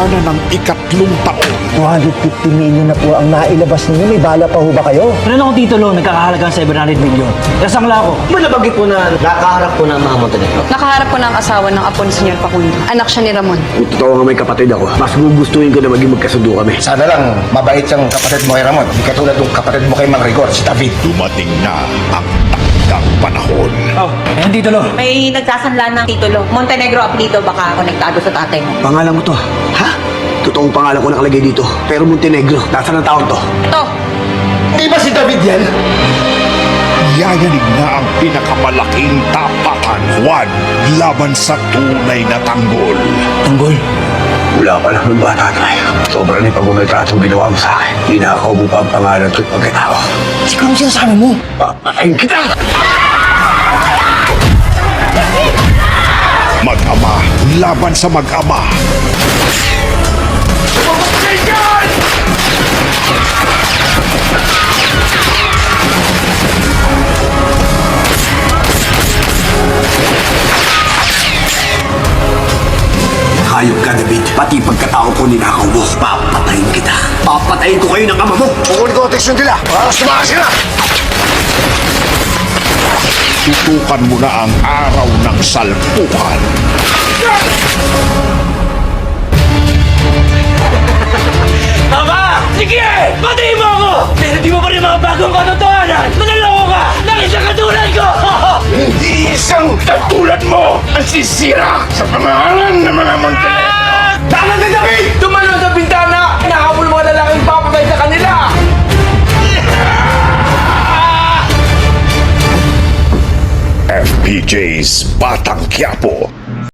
hangganan ng 3 taon. 250 million na po ang nailabas ninyo. May bala pa ho ba kayo? Meron akong titulo, nagkakahalagang 700 million. Nasangla ko. Malabagit po na nakaharap po ng mga Montenegro. Nakaharap ko ng asawa ng apo ni Senyor Facundo. Anak siya ni Ramon. Kung totoo nga may kapatid ako, mas gugustuhin ko na maging magkasundo kami. Sana lang mabait yung kapatid mo kay Ramon. Hindi katulad ng kapatid mo kay Mang Rigor, si David. Dumating na ang takdang panahon. Oh, ayun titulo. May nagsasanla ng titulo. Montenegro apelido, baka konektado sa tatay mo. Pangalan mo to? Ha? Totoong pangalan ko nakalagay dito. Pero Montenegro, nasa ng taon to? Ito! Di ba si David yan? Yayanig na ang pinakamalaking tapatan. Juan, laban sa tunay na tanggol. Tanggol. Wala pa lang ng bata tayo. Sobrang na pagmamaltratong ginawa mo sa akin. Hinakaw mo pa ang pangalan ko't pagkatao. Ikaw ang sinasabi mo. Papatayin kita! Mag-ama, laban sa mag-ama. Hayop ka, David. Pati pagkatao ko ninakaw mo. Papatayin kita. Papatayin ko kayo ng ama mo. Kukunin ko ang teksyon nila. Para sumakas sila. Tutukan mo na ang araw ng salpukan. Tama! Sige! Patayin mo ako! Pero di mo pa rin mga bagong katotohanan! Manaloko ka! Ng isang katulad ko! Hindi isang katulad mo ang sisira sa pangalan ng mga Montenegro. Tama na, David! Tumalo sa bintana! Nahabol mga lalaking papatay sa kanila! FPJ's Batang Quiapo.